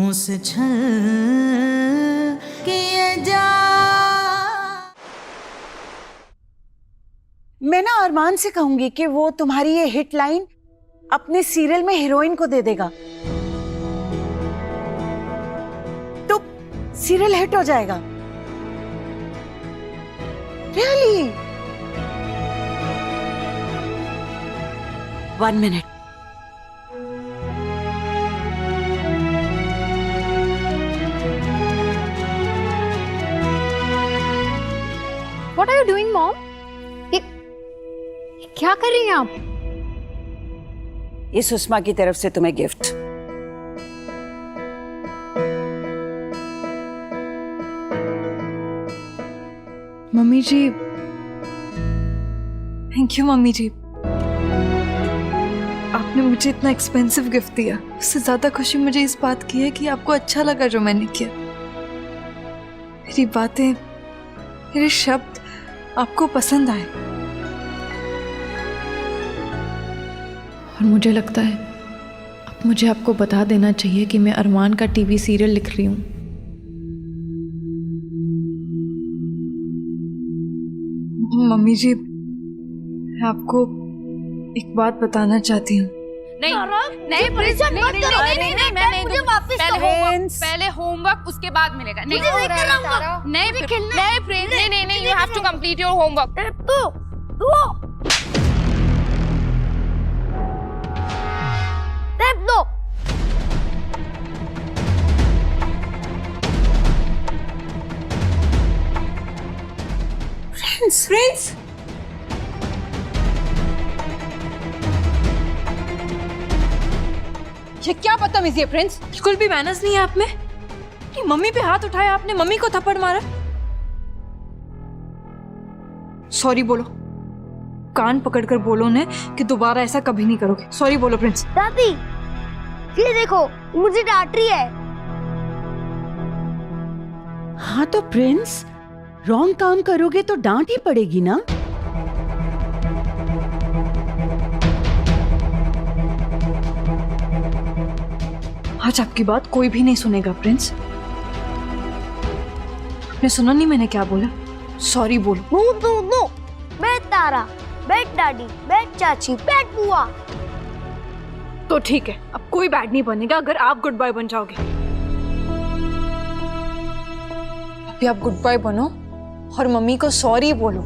मुझसे छल किया जा। मैं ना अरमान से कहूंगी कि वो तुम्हारी ये हिट लाइन अपने सीरियल में हीरोइन को दे देगा, तो सीरियल हिट हो जाएगा। Really? 1 minute. What are you doing, Mom? ये क्या कर रही हैं आप? ये सुषमा की तरफ से तुम्हें gift. Mummy ji, thank you mummy ji. आपने मुझे इतना एक्सपेंसिव गिफ्ट दिया। उससे ज्यादा खुशी मुझे इस बात की है कि आपको अच्छा लगा जो मैंने किया। मेरी बातें, मेरे शब्द आपको पसंद आए। और मुझे लगता है अब मुझे आपको बता देना चाहिए कि मैं अरमान का टीवी सीरियल लिख रही हूँ। मम्मी जी, मैं आपको एक बात बताना चाहती हूँ। नहीं, मुझे वापस पहले होमवर्क उसके बाद मिलेगा। नहीं, you have to complete your homework. Prince, ये क्या बदतमीजी है प्रिंस? बिल्कुल भी मैनर्स नहीं है आप में कि मम्मी पे हाथ उठाया आपने, मम्मी को थप्पड़ मारा। सॉरी बोलो, कान पकड़कर बोलो ने कि दोबारा ऐसा कभी नहीं करोगे। सॉरी बोलो प्रिंस। दादी, ये देखो, मुझे डांट रही है। हाँ तो प्रिंस, रॉन्ग काम करोगे तो डांट ही पड़ेगी ना। आज आपकी बात कोई भी नहीं सुनेगा प्रिंस। आपने सुना नहीं मैंने क्या बोला? सॉरी बोलो। नो, बैठ तारा, बैठ दादी, बैठ चाची, बैठ बुआ। तो ठीक है, अब कोई बैड नहीं बनेगा अगर आप गुड बाय बन जाओगे। अभी आप गुड बाय बनो और मम्मी को सॉरी बोलो।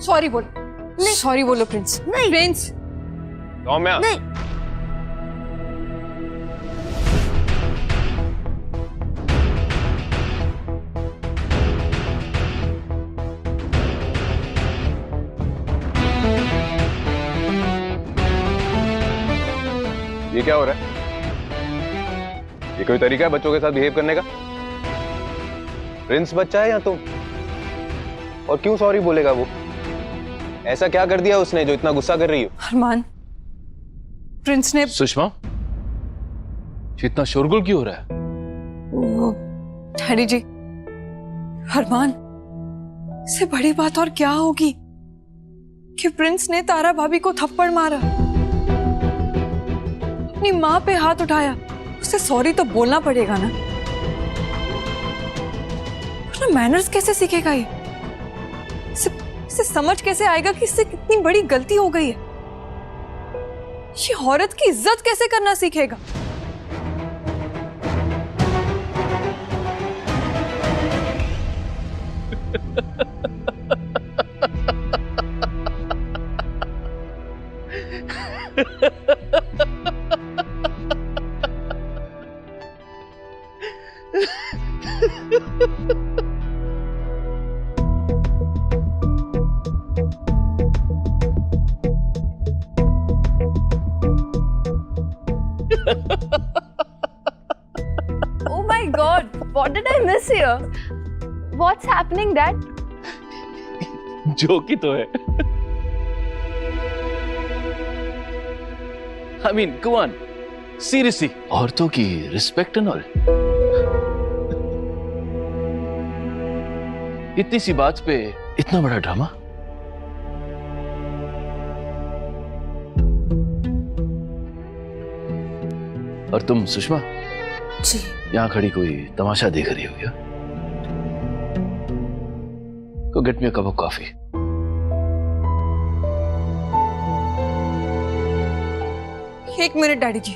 सॉरी बोलो, सॉरी बोलो प्रिंस। नहीं। प्रिंस, सौम्या, नहीं। ये क्या हो रहा है? ये कोई तरीका है बच्चों के साथ बिहेव करने का? प्रिंस बच्चा है या तुम? और क्यों सॉरी बोलेगा वो? ऐसा क्या कर दिया उसने जो इतना गुस्सा कर रही हो? अरमान, प्रिंस ने सुषमा, इतना शोरगुल क्यों हो रहा है? डैडी जी, अरमान, इससे बड़ी बात और क्या होगी कि प्रिंस ने तारा भाभी को थप्पड़ मारा, अपनी माँ पे हाथ उठाया। उसे सॉरी तो बोलना पड़ेगा ना। मैनर्स कैसे सीखेगा ये? इसे समझ कैसे आएगा कि इससे कितनी बड़ी गलती हो गई है? ये औरत की इज्जत कैसे करना सीखेगा? Oh my God, what did I miss here? What's happening, Dad? Joke ही तो है। I mean, come on, seriously, औरतों की रिस्पेक्ट एंड ऑल। इतनी सी बात पे इतना बड़ा ड्रामा। और तुम सुषमा जी यहाँ खड़ी कोई तमाशा देख रही हो क्या? Go get me a cup of coffee. एक मिनट डैडी जी।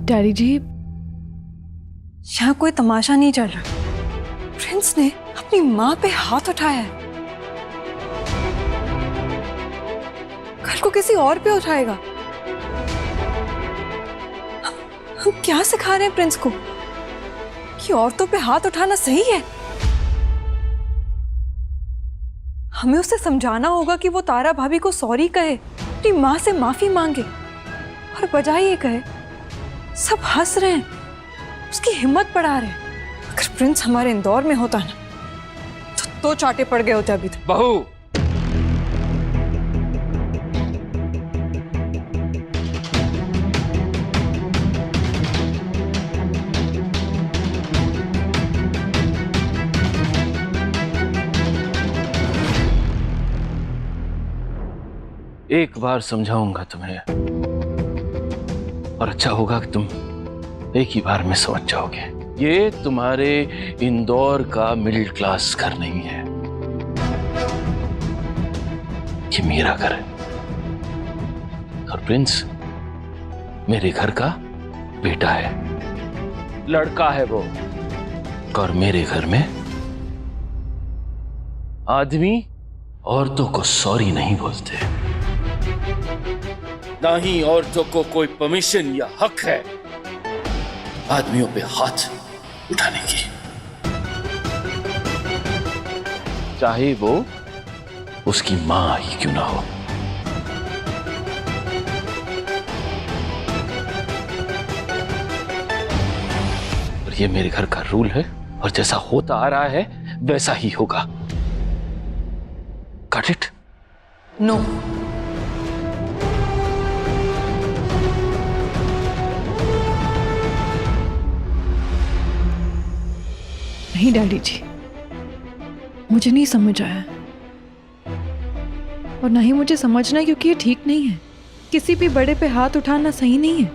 डैडी जी, यहाँ कोई तमाशा नहीं चल रहा। प्रिंस ने अपनी माँ पे हाथ उठाया है। कल को किसी और पे उठाएगा। हम क्या सिखा रहे हैं प्रिंस को कि औरतों पे हाथ उठाना सही है? हमें उसे समझाना होगा कि वो तारा भाभी को सॉरी कहे, अपनी माँ से माफी मांगे, और बजाय ये कहे सब हंस रहे हैं, उसकी हिम्मत बढ़ा रहे हैं। अगर प्रिंस हमारे इंदौर में होता ना तो चाटे पड़ गए होते अभी तक। बहू, एक बार समझाऊंगा तुम्हें, और अच्छा होगा कि तुम एक ही बार में समझ जाओगे। ये तुम्हारे इंदौर का मिडिल क्लास घर नहीं है, ये मेरा घर है। और प्रिंस मेरे घर का बेटा है, लड़का है वो। और मेरे घर में आदमी औरतों को सॉरी नहीं बोलते, ना ही औरतों को कोई परमिशन या हक है आदमियों पे हाथ उठाने की, चाहे वो उसकी मां ही क्यों ना हो। और ये मेरे घर का रूल है, और जैसा होता आ रहा है वैसा ही होगा। Got it? नो। नहीं डैडी जी, मुझे नहीं समझ आया, और ना ही मुझे समझना है, क्योंकि ये ठीक नहीं है। किसी भी बड़े पे हाथ उठाना सही नहीं है।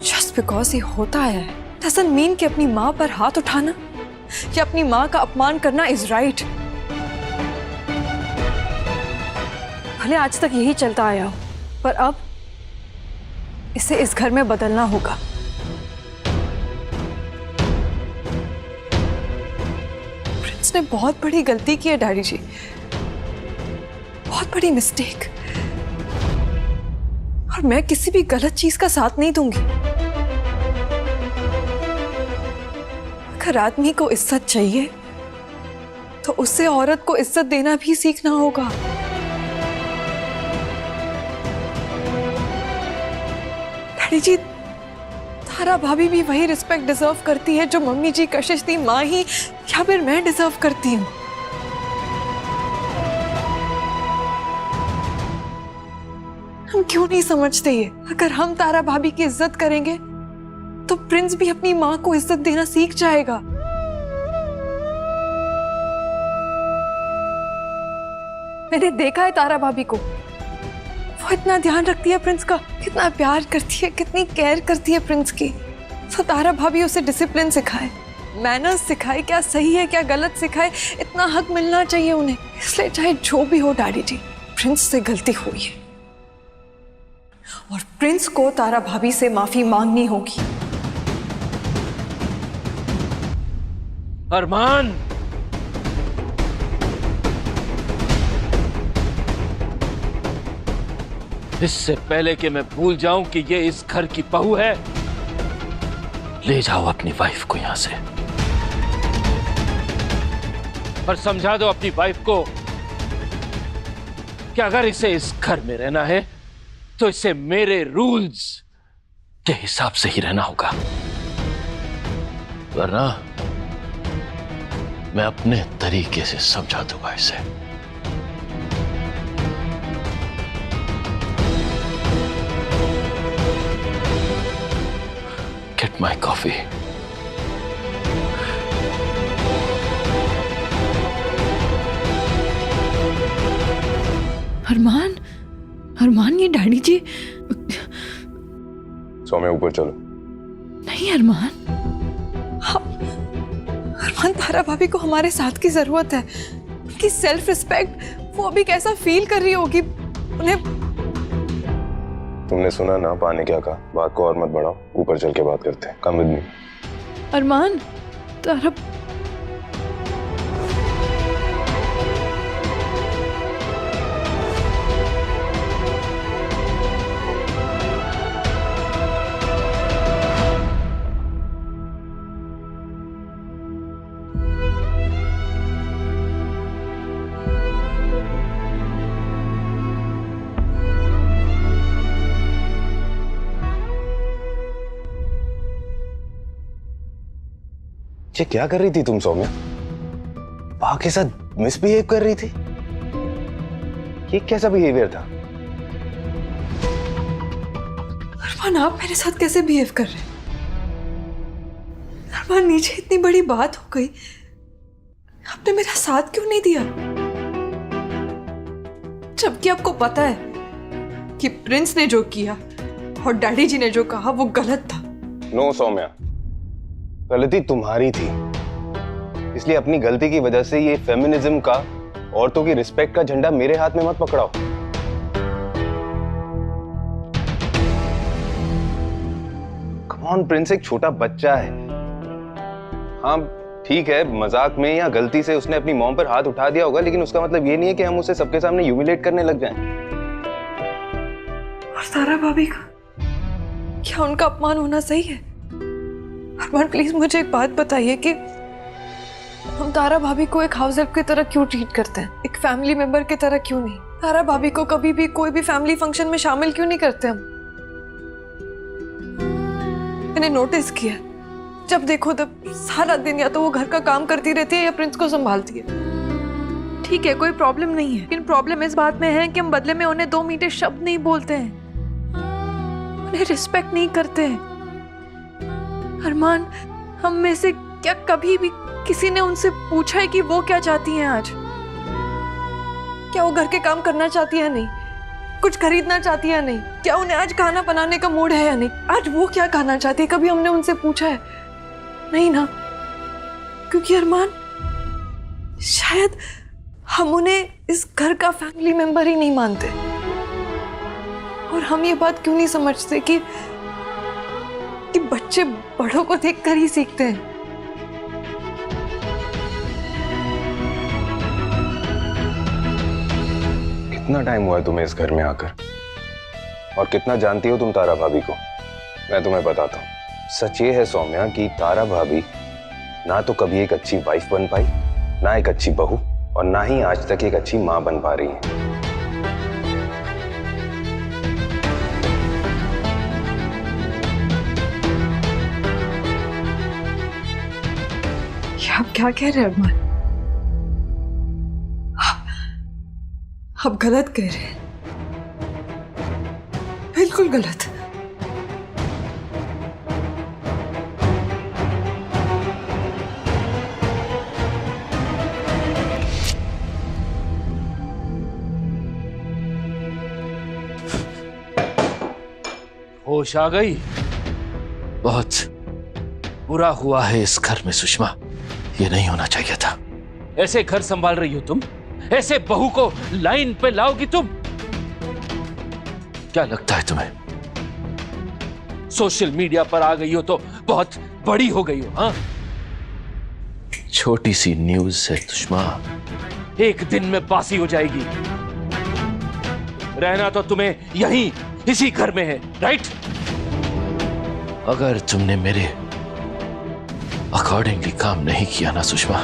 जस्ट बिकॉज ये होता है डजंट मीन कि अपनी माँ पर हाथ उठाना या अपनी माँ का अपमान करना इज राइट। भले आज तक यही चलता आया हो, पर अब इसे इस घर में बदलना होगा। प्रिंस ने बहुत बड़ी गलती की है डैडी जी, बहुत बड़ी मिस्टेक, और मैं किसी भी गलत चीज का साथ नहीं दूंगी। अगर आदमी को इज्जत चाहिए तो उससे औरत को इज्जत देना भी सीखना होगा। डैडी जी, तारा भाभी भी वही रिस्पेक्ट डिजर्व करती है जो मम्मी जी, कशिश दी माँ ही या फिर मैं डिजर्व करती हूँ। हम क्यों नहीं समझते ये? अगर हम तारा भाभी की इज्जत करेंगे तो प्रिंस भी अपनी माँ को इज्जत देना सीख जाएगा। मैंने देखा है तारा भाभी को, वो इतना ध्यान रखती है प्रिंस का, कितना प्यार करती है, कितनी केयर करती है प्रिंस की। तो तारा भाभी उसे डिसिप्लिन सिखाए, मैनर्स सिखाए, क्या सही है क्या गलत सिखाए, इतना हक मिलना चाहिए उन्हें। इसलिए चाहे जो भी हो डैडी जी, प्रिंस से गलती हुई है और प्रिंस को तारा भाभी से माफी मांगनी होगी। अरमान, इससे पहले कि मैं भूल जाऊं कि ये इस घर की बहू है, ले जाओ अपनी वाइफ को यहां से और समझा दो अपनी वाइफ को कि अगर इसे इस घर में रहना है तो इसे मेरे रूल्स के हिसाब से ही रहना होगा, वरना मैं अपने तरीके से समझा दूंगा इसे। Get my coffee. अरमान, अरमान ये डैडी जी। सौम्या ऊपर चलो। नहीं अरमान, अरमान, तारा भाभी को हमारे साथ की जरूरत है। उनकी सेल्फ रिस्पेक्ट, वो अभी कैसा फील कर रही होगी उन्हें। तुमने सुना ना पा ने क्या कहा, बात को और मत बढ़ाओ, ऊपर चल के बात करते हैं। Come with me. अरमान, तारा ये क्या कर रही थी तुम सौम्या? पा के साथ मिसबिहेव कर रही थी? ये कैसा बिहेवियर था? अरमान, आप मेरे साथ कैसे बिहेव कर रहे हैं? अरमान, नीचे इतनी बड़ी बात हो गई, आपने मेरा साथ क्यों नहीं दिया? जबकि आपको पता है कि प्रिंस ने जो किया और डैडी जी ने जो कहा वो गलत था। नो सौम्या, गलती तुम्हारी थी, इसलिए अपनी गलती की वजह से ये फेमिनिज्म का, औरतों की रिस्पेक्ट का झंडा मेरे हाथ में मत पकड़ाओ। कम ऑन, प्रिंस एक छोटा बच्चा है। हाँ ठीक है, मजाक में या गलती से उसने अपनी मॉम पर हाथ उठा दिया होगा, लेकिन उसका मतलब ये नहीं है कि हम उसे सबके सामने ह्यूमिलेट करने लग जाएं। और तारा भाभी का क्या उनका अपमान होना सही है? अरमान, प्लीज मुझे एक बात बताइए कि हम तारा भाभी को एक हाउस हेल्प की तरह क्यों ट्रीट करते हैं, एक फैमिली मेंबर की तरह क्यों नहीं? तारा भाभी को कभी भी कोई भी फैमिली फंक्शन में शामिल क्यों नहीं करते हम? मैंने नोटिस किया, जब देखो तब सारा दिन या तो वो घर का काम करती रहती है या प्रिंस को संभालती है। ठीक है, कोई प्रॉब्लम नहीं है, लेकिन प्रॉब्लम इस बात में है कि हम बदले में उन्हें 2 मीठे शब्द नहीं बोलते हैं, उन्हें रिस्पेक्ट नहीं करते हैं। अरमान, हम में से क्या कभी भी किसी ने उनसे पूछा है कि वो क्या चाहती हैं आज? क्या वो घर के काम करना चाहती है? नहीं। कुछ खरीदना चाहती है? नहीं। क्या उन्हें आज खाना बनाने का मूड है या नहीं? आज वो क्या खाना चाहती है, कभी हमने उनसे पूछा है? नहीं ना, क्योंकि अरमान, शायद हम उन्हें इस घर का फैमिली मेंबर ही नहीं मानते। और हम ये बात क्यों नहीं समझते कि बच्चे बड़ों को देखकर ही सीखते हैं। कितना टाइम हुआ है तुम्हें इस घर में आकर, और कितना जानती हो तुम तारा भाभी को? मैं तुम्हें बताता हूँ, सच ये है सौम्या कि तारा भाभी ना तो कभी एक अच्छी वाइफ बन पाई, ना एक अच्छी बहू, और ना ही आज तक एक अच्छी मां बन पा रही है। आप क्या कह रहे हैं अरमान? आप गलत कह रहे हैं, बिल्कुल गलत। होश आ गई? बहुत बुरा हुआ है इस घर में सुषमा, ये नहीं होना चाहिए था। ऐसे घर संभाल रही हो तुम? ऐसे बहू को लाइन पे लाओगी तुम? क्या लगता है तुम्हें सोशल मीडिया पर आ गई हो तो बहुत बड़ी हो गई हो? हाँ, छोटी सी न्यूज है सुषमा, एक दिन में बासी हो जाएगी। रहना तो तुम्हें यहीं इसी घर में है, राइट? अगर तुमने मेरे अकॉर्डिंगली काम नहीं किया ना सुषमा,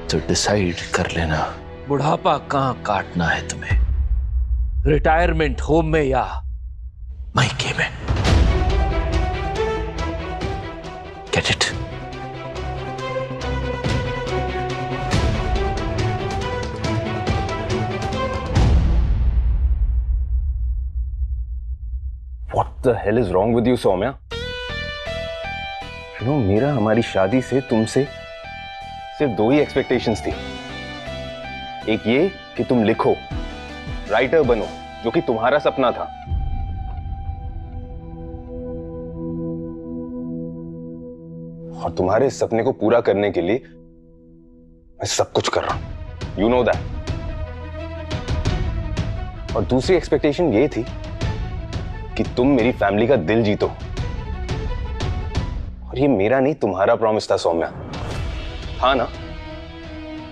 तो डिसाइड कर लेना बुढ़ापा कहां काटना है तुम्हें, रिटायरमेंट होम में या मायके में। Get it? the hell is wrong with you, Saumya? You know, मेरा हमारी शादी से तुमसे सिर्फ 2 ही एक्सपेक्टेशंस थी। एक ये कि तुम लिखो, राइटर बनो, जो कि तुम्हारा सपना था। और तुम्हारे इस सपने को पूरा करने के लिए मैं सब कुछ कर रहा हूं। You know that. और दूसरी एक्सपेक्टेशन ये थी कि तुम मेरी फैमिली का दिल जीतो। और ये मेरा नहीं, तुम्हारा प्रॉमिस था सौम्या। हाँ ना?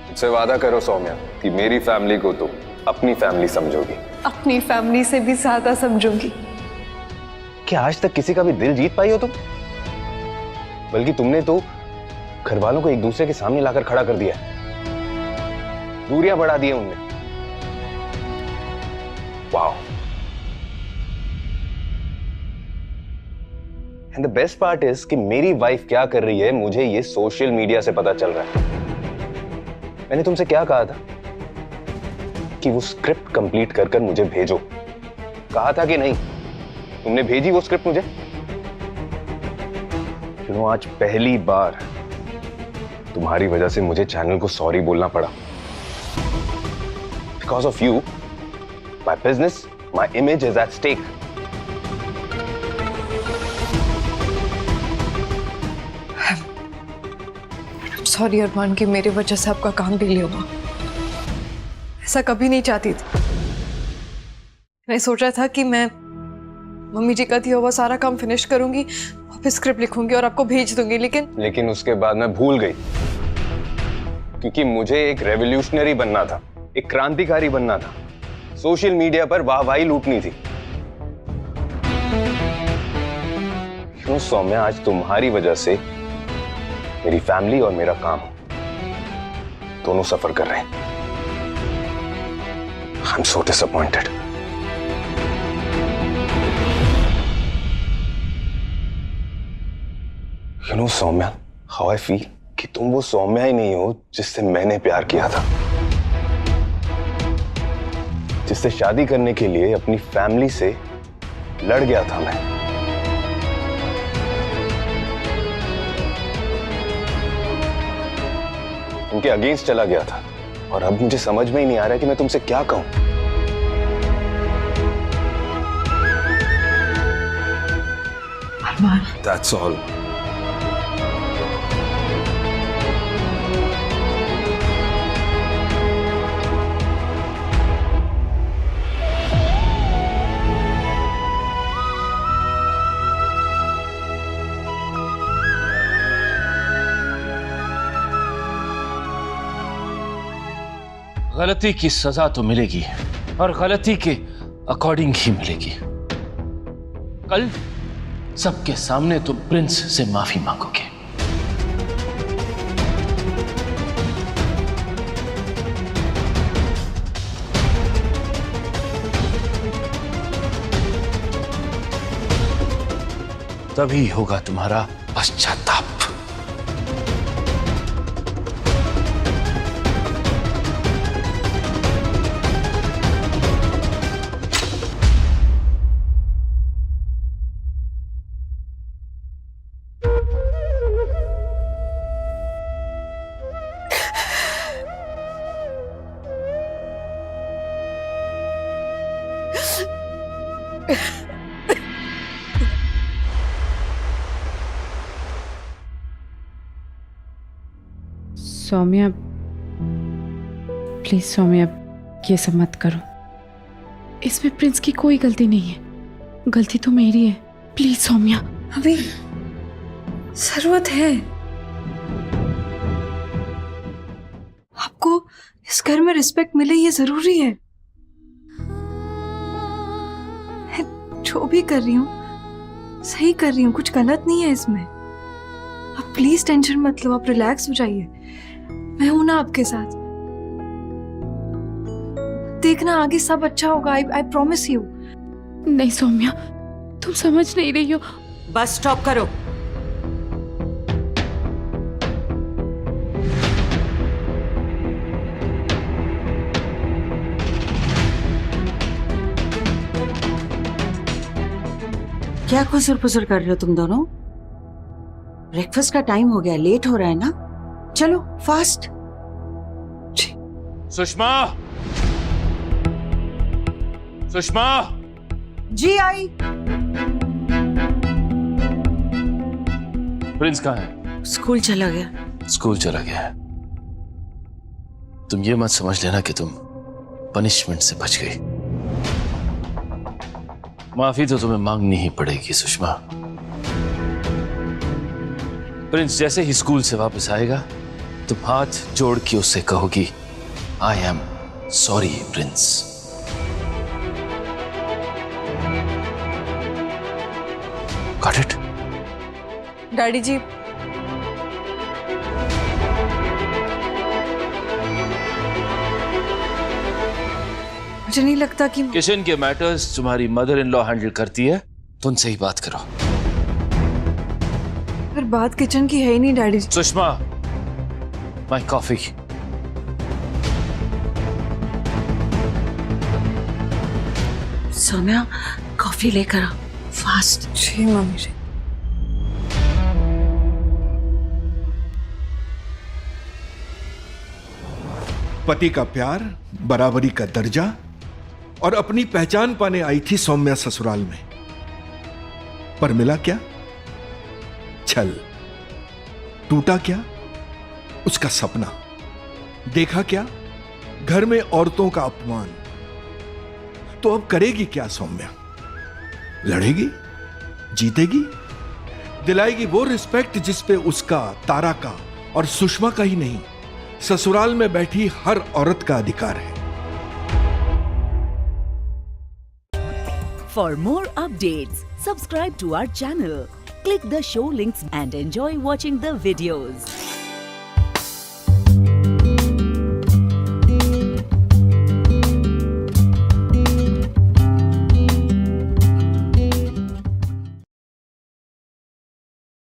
मुझसे वादा करो सौम्या कि मेरी फैमिली को तुम अपनी फैमिली समझोगी। अपनी फैमिली से भी ज्यादा समझूंगी। क्या आज तक किसी का भी दिल जीत पाई हो तुम? बल्कि तुमने तो घर वालों को एक दूसरे के सामने लाकर खड़ा कर दिया, दूरियां बढ़ा दी उनने। Wow. And the best part is कि मेरी वाइफ क्या कर रही है मुझे ये सोशल मीडिया से पता चल रहा है। मैंने तुमसे क्या कहा था कि वो स्क्रिप्ट कंप्लीट कर कर मुझे भेजो, कहा था कि नहीं? तुमने भेजी वो स्क्रिप्ट मुझे? आज पहली बार तुम्हारी वजह से मुझे चैनल को सॉरी बोलना पड़ा। Because of you my business, my image is at stake. Sorry Armaan कि मेरी वजह से आपका काम डिले हुआ। ऐसा कभी नहीं चाहती थी। मैं सोचा था कि मैं मम्मी जी का दिया हुआ सारा काम फिनिश करूंगी, फिर स्क्रिप्ट लिखूंगी और आपको भेज दूंगी, लेकिन उसके बाद मैं भूल गई, क्योंकि मुझे एक रेवोल्यूशनरी बनना था, एक क्रांतिकारी बनना था। सोशल मीडिया पर वाहवाही लूटनी थी। क्यों सौम्या, आज तुम्हारी वजह से मेरी फैमिली और मेरा काम दोनों सफर कर रहे हैं। I am so disappointed. You know, Saumya, how I feel कि तुम वो सौम्या ही नहीं हो जिससे मैंने प्यार किया था, जिससे शादी करने के लिए अपनी फैमिली से लड़ गया था मैं। उनके अगेंस्ट चला गया था, और अब मुझे समझ में ही नहीं आ रहा कि मैं तुमसे क्या कहूं। अरमान, That's all. गलती की सजा तो मिलेगी, और गलती के अकॉर्डिंग ही मिलेगी। कल सबके सामने तुम प्रिंस से माफी मांगोगे। तभी होगा तुम्हारा पश्चाताप। सौम्या, प्लीज सौम्या, ये सब मत करो। इसमें प्रिंस की कोई गलती नहीं है, गलती तो मेरी है। प्लीज सौम्या। अभी जरूरत है। आपको इस घर में रिस्पेक्ट मिले, ये जरूरी है। मैं जो भी कर रही हूँ सही कर रही हूँ, कुछ गलत नहीं है इसमें। आप प्लीज टेंशन मत लो, आप रिलैक्स हो जाइए। मैं हूं ना आपके साथ। देखना आगे सब अच्छा होगा। I promise you. नहीं सौम्या, तुम समझ नहीं रही हो। बस स्टॉप करो। क्या खुसर पुसर कर रहे हो तुम दोनों? ब्रेकफास्ट का टाइम हो गया, लेट हो रहा है ना। चलो फास्ट। सुषमा, सुषमा, जी आई। प्रिंस कहाँ है? स्कूल चला गया। स्कूल चला गया है। तुम ये मत समझ लेना कि तुम पनिशमेंट से बच गई। माफी तो तुम्हें मांगनी ही पड़ेगी सुषमा। प्रिंस जैसे ही स्कूल से वापस आएगा तुम हाथ जोड़ के उससे कहोगी, I am sorry Prince. Got it? Daddy ji, मुझे नहीं लगता कि किचन के मैटर्स तुम्हारी मदर इन लॉ हैंडल करती है, तो उनसे ही बात करो। फिर बात किचन की है ही नहीं daddy ji. Sushma, my coffee. Saumya, coffee लेकर आ फास्ट। जी मम्मी जी। पति का प्यार, बराबरी का दर्जा और अपनी पहचान पाने आई थी सौम्या ससुराल में, पर मिला क्या? छल। टूटा क्या? उसका सपना। देखा क्या? घर में औरतों का अपमान। तो अब करेगी क्या सौम्या? लड़ेगी? जीतेगी? दिलाएगी वो रिस्पेक्ट जिस पे उसका, तारा का और सुषमा का ही नहीं, ससुराल में बैठी हर औरत का अधिकार है। For more updates, subscribe to our channel, click the show links and enjoy watching the videos.